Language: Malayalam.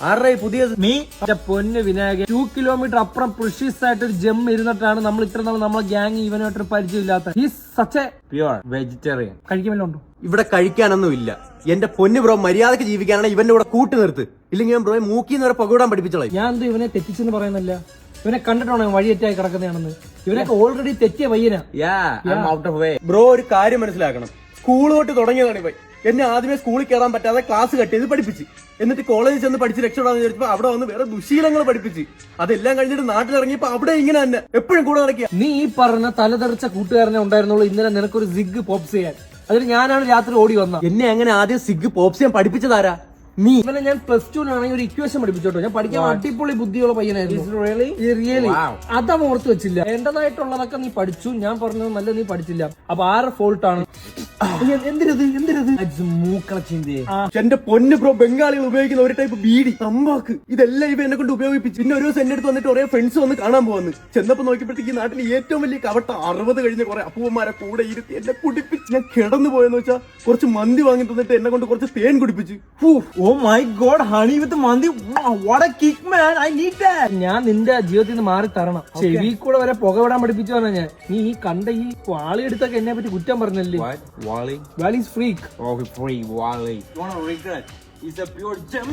ആരുടെ പുതിയത് നീ പൊന്ന് വിനായകൻ 2 കിലോമീറ്റർ അപ്പുറം പ്രിഷ്യസ് ആയിട്ട് ഒരു ജെം ഇരുന്നിട്ടാണ് നമ്മൾ ഇത്ര നാൾ നമ്മളെ ഗ്യാങ് ഇവനായിട്ടൊരു പരിചയമില്ലാത്ത ഈ സച്ച് പ്യുവർ വെജിറ്റേറിയൻ കഴിക്കുമല്ലോ ഉണ്ടോ? ഇവിടെ കഴിക്കാനൊന്നും ഇല്ല. എന്റെ പൊന്നു ബ്രോ, മര്യാദക്ക് ജീവിക്കാനാണ് ഇവന്റെ കൂടെ കൂട്ടി നിർത്ത്. ഇല്ലെങ്കിൽ ഞാൻ ബ്രോയെ മൂക്കിന്ന് വരെ പകവിടാൻ പഠിപ്പിച്ചോളാം. ഞാൻ എന്ത് ഇവനെ തെറ്റിച്ചെന്ന് പറയുന്നില്ല, ഇവനെ കണ്ടിട്ടാണോ വഴിയേറ്റായി കിടക്കുന്നതാണെന്ന്. ഇവനൊക്കെ ഓൾറെഡി തെറ്റിയ പയ്യനാ. ബ്രോ ഒരു കാര്യം മനസ്സിലാക്കണം, സ്കൂൾ തൊട്ട് തുടങ്ങിയതാണ് ഇവൻ. എന്നെ ആദ്യമേ സ്കൂളിൽ കയറാൻ പറ്റാതെ ക്ലാസ് കട്ട് ചെയ്ത് പഠിപ്പിച്ച്, എന്നിട്ട് കോളേജിൽ ചെന്ന് പഠിച്ച് രക്ഷപ്പെടാന്ന് വിചാരിച്ചപ്പോ അവിടെ വന്ന് വേറെ ദുശീലങ്ങൾ പഠിപ്പിച്ച്, അതെല്ലാം കഴിഞ്ഞിട്ട് നാട്ടിലിറങ്ങിയപ്പോ അവിടെ ഇങ്ങനെ തന്നെ എപ്പോഴും കൂടെ നടക്കുക. നീ ഈ പറഞ്ഞ തലതെറിച്ച കൂട്ടുകാരനെ ഉണ്ടായിരുന്നുള്ളൂ ഇന്നലെ നിനക്കൊരു സിഗ് പോപ്സ് ചെയ്യാൻ. അതിന് ഞാനാണ് രാത്രി ഓടി വന്ന. എന്നെ അങ്ങനെ ആദ്യം സിഗ് പോപ്സ് ചെയ്യാൻ പഠിപ്പിച്ചതാരാ? നീ. ഇവനെ ഞാൻ +2 ഒരു ഇക്വേഷൻ പഠിപ്പിച്ചോട്ടോ. ഞാൻ പഠിക്കാൻ അടിപൊളി ബുദ്ധിയുള്ള പയ്യനായിരുന്നു. അതാ ഓർത്ത് വെച്ചില്ല. എന്റേതായിട്ടുള്ളതൊക്കെ നീ പഠിച്ചു, ഞാൻ പറഞ്ഞത് നല്ല നീ പഠിച്ചില്ല. അപ്പൊ ആരുടെ ഫോൾട്ടാണ്? എന്റെ പൊന്ന് ബ്രോ, ബംഗാളികൾ ഉപയോഗിക്കുന്ന ഒരു ടൈപ്പ് ബീഡി, തമ്പാക്ക്, ഇതെല്ലാം ഇവ എന്നെ കൊണ്ട് ഉപയോഗിപ്പിച്ചു. പിന്നെ ഒരു ദിവസം എന്റെ അടുത്ത് വന്നിട്ട് കുറെ ഫ്രണ്ട്സ് വന്ന് കാണാൻ പോകുന്നു. ചെന്നപ്പോ നോക്കിയപ്പോഴത്തേക്ക് ഈ നാട്ടിൽ ഏറ്റവും വലിയ കവട്ട 60 കഴിഞ്ഞ കുറെ അപ്പൂവന്മാരെ കൂടെ ഇരുത്തി എന്നെ കുടിപ്പിച്ച്. ഞാൻ കിടന്നു പോയെന്ന് വെച്ചാൽ കുറച്ച് മന്തി വാങ്ങി തന്നിട്ട് എന്നെ കൊണ്ട് കുറച്ച് തേൻ കുടിപ്പിച്ചു. Oh my god, honey with mandi, what a kick man, I need that. ഞാൻ നിന്റെ ജീവിതത്തിൽ നിന്ന് മാറി തരണം. ചെവി കൂടെ വരെ പുകവിടാൻ പഠിപ്പിച്ചു പറഞ്ഞ ഞാൻ. നീ ഈ കണ്ട ഈ വാളി എടുത്തൊക്കെ എന്നെ പറ്റി കുറ്റം പറഞ്ഞല്ലേ? Wally? Wally's freak. Oh, free Wally. You wanna regret? He's a pure gem.